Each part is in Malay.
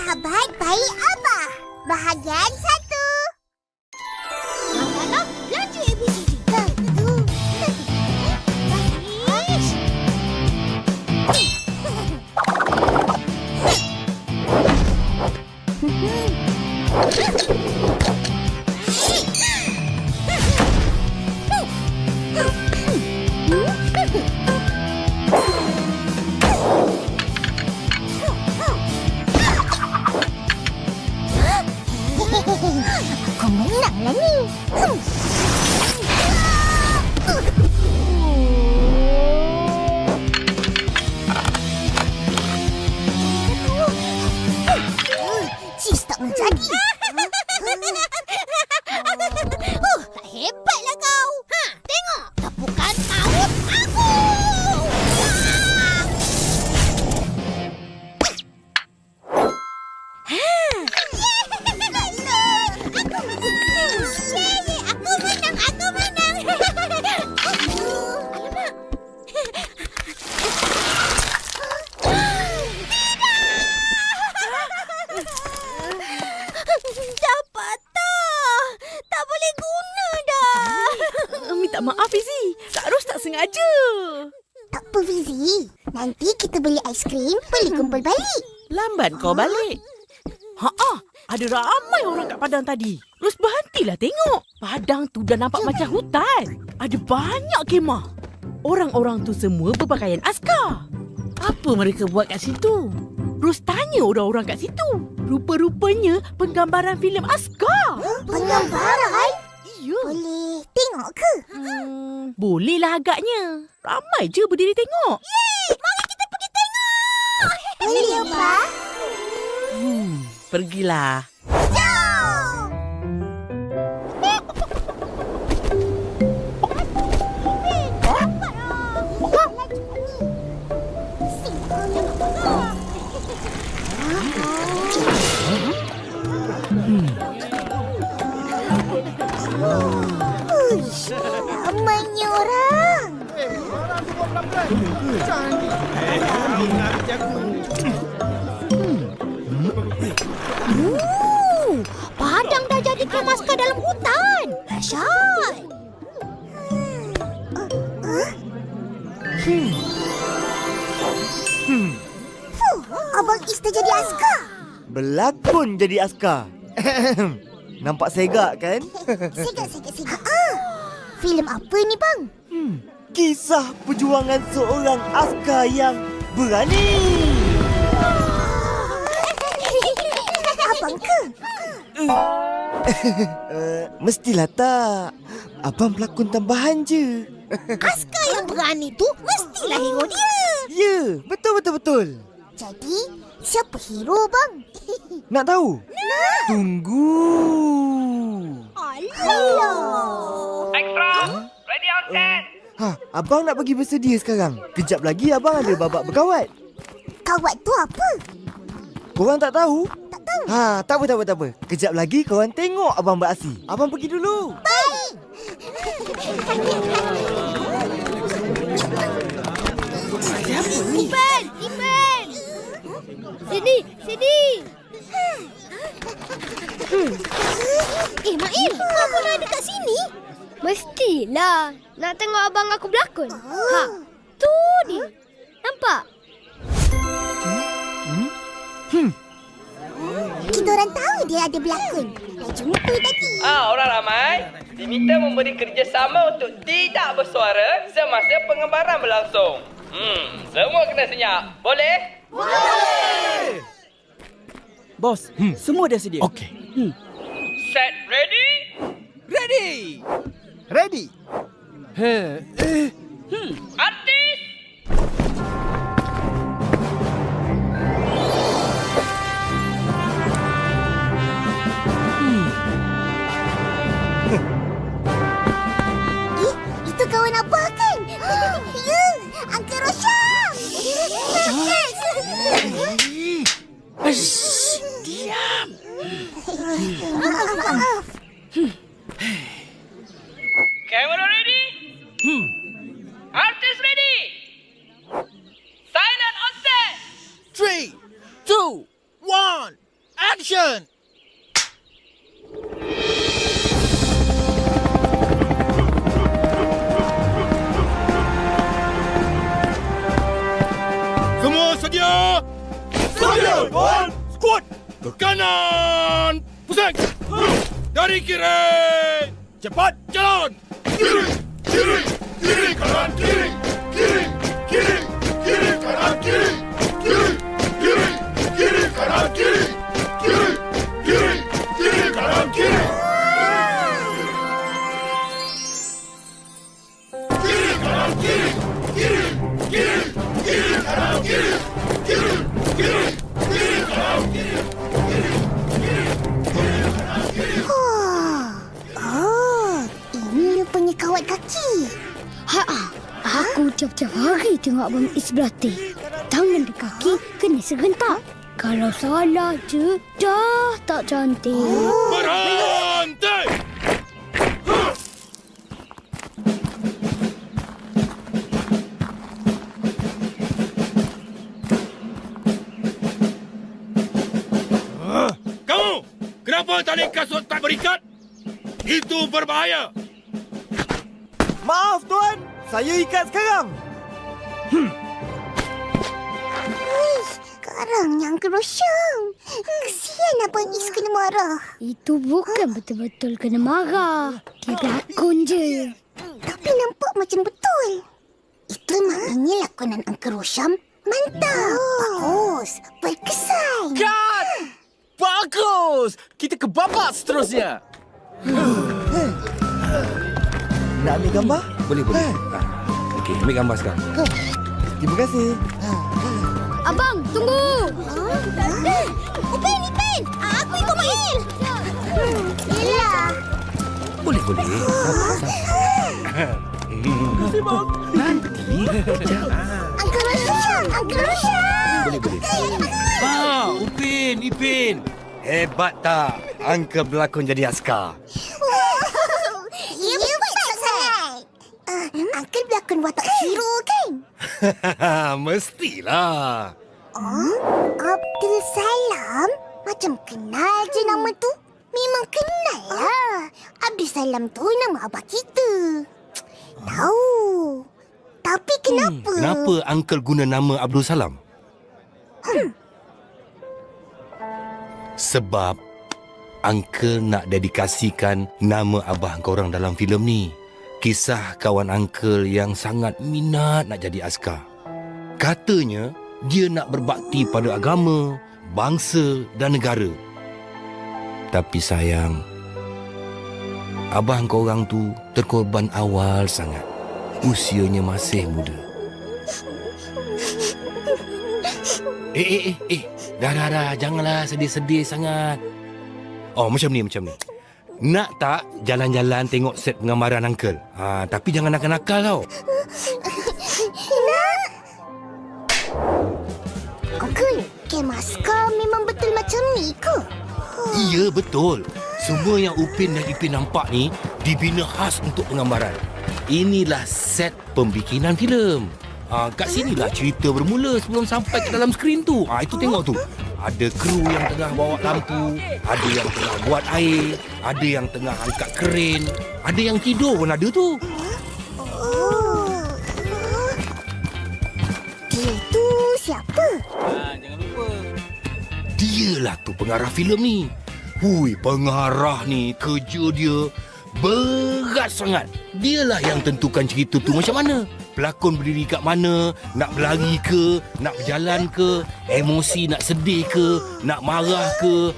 Sahabat baik Abah. Bahagian 1. Anak-anak, belanja ABCD. Satu. Baris. Aku menanglah ni. Sis tak menjadi. Hebatlah kau. Tengok. Tepukan maut aku. Minta maaf, Fizi. Ros tak sengaja. Tak apa, Fizi. Nanti kita beli aiskrim, boleh kumpul balik. Lambat kau balik. Ada ramai orang kat padang tadi. Ros berhentilah tengok. Padang tu dah nampak macam hutan. Ada banyak kemah. Orang-orang tu semua berpakaian askar. Apa mereka buat kat situ? Ros tanya orang-orang kat situ. Rupa-rupanya penggambaran filem askar. Penggambaran? Ya. Boleh tengok ke? Bolehlah agaknya. Ramai je berdiri tengok. Mari kita pergi tengok. Boleh, Abah? Pergilah. Jom! Uish, ramainya orang. Padang dah jadi kemaskar dalam hutan. Dahsyat. Abang Is dah jadi askar. Berlakon jadi askar. Nampak segak kan? Segak. Filem apa ni, bang? Kisah perjuangan seorang askar yang berani. Abang ke? Mestilah tak. Abang pelakon tambahan je. Askar yang berani tu mestilah hero dia. Ya, betul. Jadi, siapa hero, bang? Nak tahu? Tunggu. Alah. Extra, ready on set. Abang nak pergi bersedia sekarang. Kejap lagi abang ada babak berkawat. Kawat tu apa? Korang tak tahu? Tak tahu. Tak apa. Kejap lagi korang tengok abang beraksi. Abang pergi dulu. Baik. Ipan! Sini! Mail, kau pula ada kat sini? Mestilah. Nak tengok abang aku berlakon. Tu dia. Nampak? Kita orang tahu dia ada berlakon. Dah jumpa tadi. Orang ramai diminta memberi kerjasama untuk tidak bersuara semasa pengembaraan berlangsung. Semua kena senyap. Boleh? Bos, semua dah sedia. Okey. Set ready? Ready? Artis! Itu kawan Abah kan? Ya, Uncle Rosyam. Diam. Maaf. Camera ready? Artist ready? Silent on set! 3, 2, 1, Action! Semua sedia? Sedia, Tuan! Squad! Ke kanan! Pusing! Dari kiri! Cepat jalan! Kiri! Kiri! Kiri kanan! Kiri! Kiri! Kiri! Kiri kanan! Kiri! Kiri! Kiri! Kiri kanan! Kiri! Kiri! Kiri! Kiri kanan! Kiri! Kiri kanan! Kiri! Kiri! Kiri! Kiri kanan! Kiri! Kiri! Kiri! Kiri kanan! Kiri! Oh, ini rupanya kawat kaki. Aku tiap-tiap hari tengok Abang Is berlatih. Tangan dan kaki kena serentak. Kalau salah je, dah tak cantik. Berhenti! Kamu, kenapa tali kasut tak berikat? Itu berbahaya. Maaf, Tuan. Saya ikat sekarang. Sekarangnya Uncle Rosyam. Kesian Abang Is kena marah. Itu bukan betul-betul kena marah. Dia berlakon je. Tapi nampak macam betul. Itu maknanya lakonan Uncle Rosyam mantap. Bagus. Berkesan. Cut! Bagus! Kita ke babak seterusnya. Nak ambil gambar? Boleh. Okey, ambil gambar sekarang. Terima kasih. Abang, tunggu! Ipin! Aku ikut Mail. Yelah. Boleh. Uncle Rosyam. Boleh. Ipin. Hebat tak? Uncle berlakon jadi askar. Ya, betul sangat. Uncle berlakon watak hero kan? Mestilah. Abdul Salam? Macam kenal je nama tu. Memang kenal lah. Abdul Salam tu nama abah kita. Tahu. Tapi kenapa? Kenapa Uncle guna nama Abdul Salam? Sebab Uncle nak dedikasikan nama abah korang dalam filem ni. Kisah kawan Uncle yang sangat minat nak jadi askar. Katanya dia nak berbakti pada agama, bangsa dan negara. Tapi sayang, abah korang tu terkorban awal sangat. Usianya masih muda. Dah. Janganlah sedih-sedih sangat. Oh, macam ni. Nak tak jalan-jalan tengok set penggambaran Uncle? Tapi jangan nakal-nakal tau. Uncle, kem askar memang betul macam ni ke? Iya, betul. Semua yang Upin dan Ipin nampak ni dibina khas untuk penggambaran. Inilah set pembikinan filem. Kat sinilah cerita bermula sebelum sampai ke dalam skrin tu. Itu tengok tu. Ada kru yang tengah bawa lampu, ada yang tengah buat air, ada yang tengah angkat kren, ada yang tidur pun ada tu. Dia tu siapa? Jangan lupa. Dialah tu pengarah filem ni. Hui, pengarah ni kerja dia berat sangat. Dialah yang tentukan cerita tu macam mana. Pelakon berdiri kat mana, nak berlari ke, nak berjalan ke, emosi nak sedih ke, nak marah ke.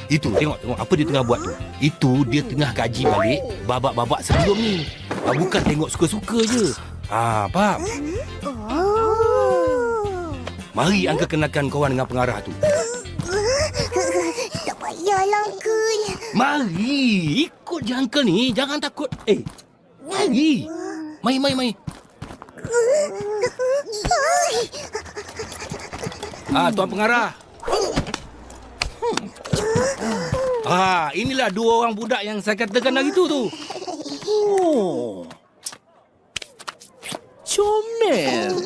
Itu tengok apa dia tengah buat tu. Itu dia tengah kaji balik babak-babak sebelum ni. Bukan tengok suka-suka je. Faham? Mari Uncle kenalkan kawan dengan pengarah tu. Tak payahlah, Uncle. Mari, ikut je Uncle ni. Jangan takut. Mari. Mari. Tuan pengarah. Inilah dua orang budak yang saya katakan hari tu. Oh. Comel.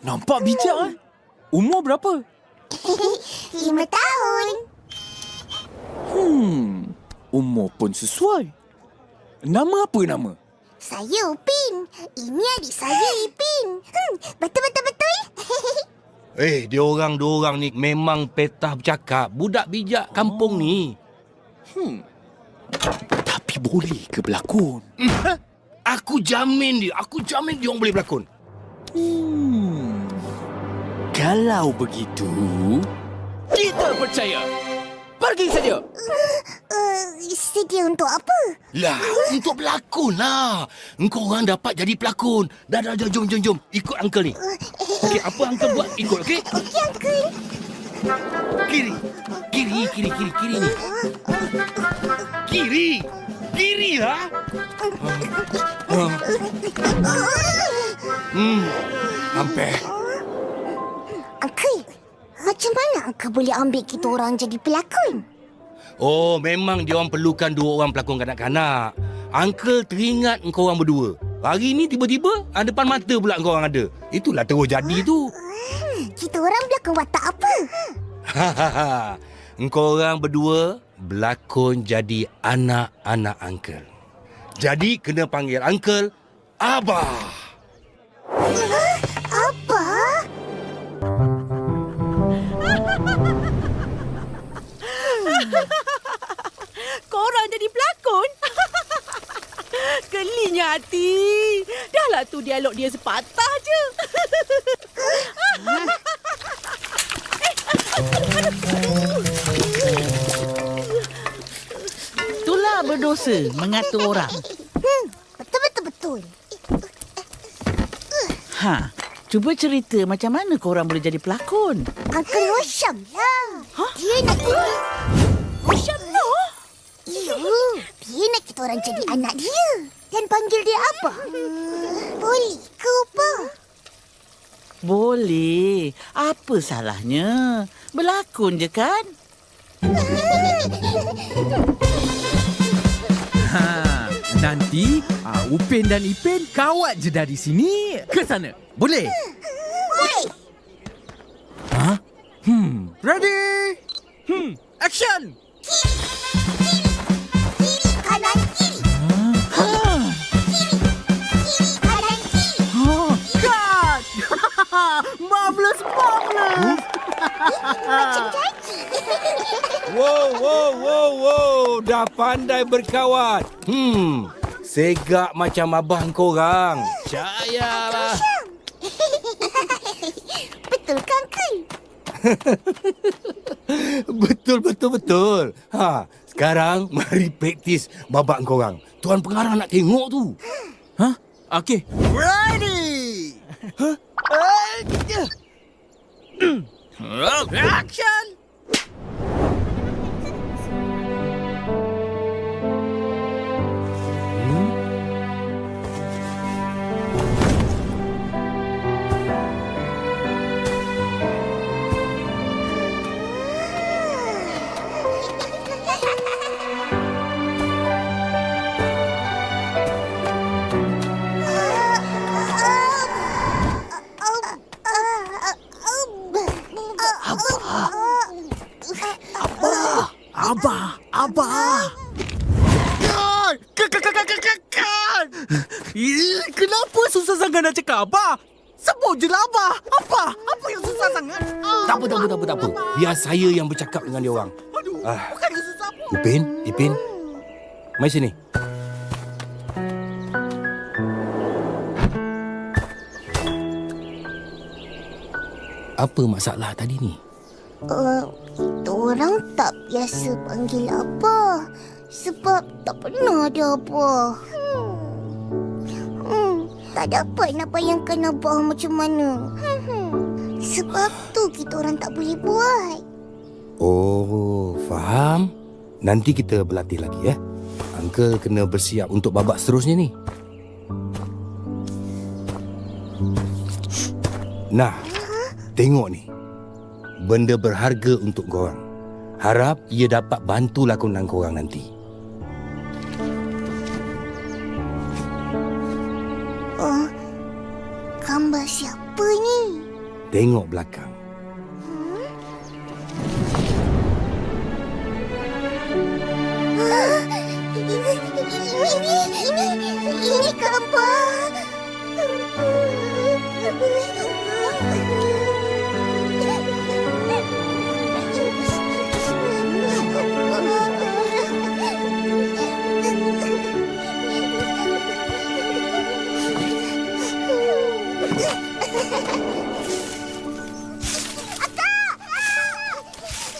Nampak bijak. Umur berapa? 5 tahun. Umur pun sesuai. Nama apa nama? Saya Upin. Ini adik saya Ipin. Betul-betul-betul. Dia orang ni memang petah bercakap. Budak bijak kampung ni. Tapi boleh ke berlakon? Aku jamin dia orang boleh berlakon. Kalau begitu, kita percaya. Pergi saja. Sedia untuk apa? Lah, untuk berlakon lah. Engkau orang dapat jadi pelakon. Dah, jom. Ikut uncle ni. Okey, apa uncle buat, ikut, okey? Okey, Uncle. Kiri ni. Kiri lah. Hampir. Uncle, macam mana Uncle boleh ambil kita orang jadi pelakon? Oh, memang dia orang perlukan 2 orang pelakon kanak-kanak. Uncle teringat engkau orang berdua. Hari ni tiba-tiba depan mata pula engkau orang ada. Itulah terus jadi tu. Kita orang berlakon watak apa? Engkau orang berdua berlakon jadi anak-anak uncle. Jadi kena panggil uncle Abah. Apa? Korang jadi pelakon? Gelinya hati. Dahlah tu dialog dia sepatah je. Itulah berdosa mengatur orang. Betul-betul-betul. Cuba cerita macam mana korang boleh jadi pelakon. Uncle Rosham lah. Dia nak kita... Rosham tu? Ya, dia nak kita orang jadi anak dia. Dan panggil dia Abah. Boleh ke, Abah? Boleh. Apa salahnya? Berlakon je kan? Nanti Upin dan Ipin kawat je dari sini ke sana. Boleh? Boleh. Ready? Action! Kiri, kanan, kiri. Kiri, kanan, kiri. Cut! Marvelous! Macam janji. Wow. Dah pandai berkawat. Segak macam abah engkau orang. Percayalah. Betul ke, Uncle? Betul. Sekarang mari praktis babak engkau orang. Tuan pengarah nak tengok tu. Okey. Ready! Action! Abah! Kenapa susah sangat nak cakap Abah? Sebut je lah Abah. Apa yang susah sangat? Tak apa. Biar saya yang bercakap dengan dia orang. Bukannya susah pun. Ipin. Mari sini. Apa masalah tadi ni? Kita orang tak biasa panggil Abah. Sebab tak pernah ada Abah. Tak dapat nak bayangkan Abah macam mana. Sebab tu kita orang tak boleh buat. Oh, faham. Nanti kita berlatih lagi, ya. Uncle kena bersiap untuk babak seterusnya ni. Nah, tengok ni. Benda berharga untuk korang. Harap ia dapat bantu lakonan korang nanti. Gambar siapa ni? Tengok belakang.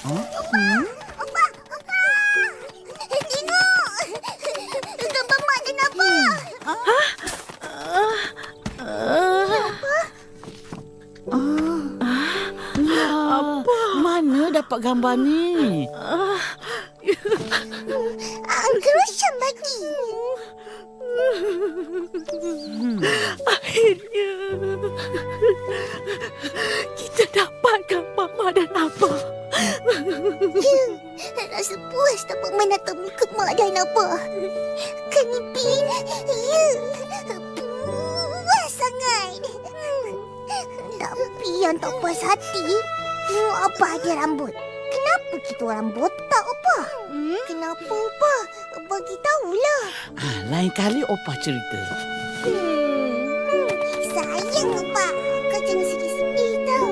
Opa! Tengok! Gambar mak dan abah. Mana dapat gambar ni? Uncle Rosyam bagi. Akhirnya kita dapat gambar mak dan abah. Rasa puas dapat menatap muka mak dan abah. Kan Ipin? Ya, puas sangat. Tapi yang tak puas hati, tengok abah ada rambut. Kenapa kita orang botak, Opah? Kenapa, Opah? Bagi tahulah. Lain kali Opah cerita. Sayang, Opah. Kau jangan sedih-sedih tau.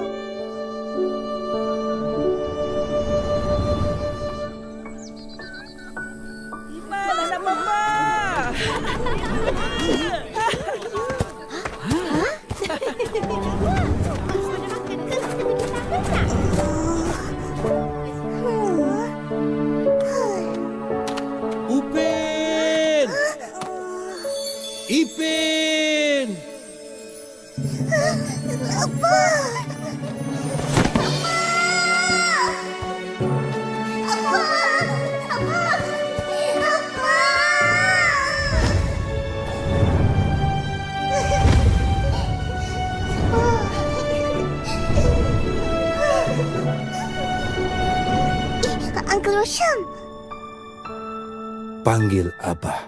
Upin! Ipin! Uncle Rosyam. Panggil Abah.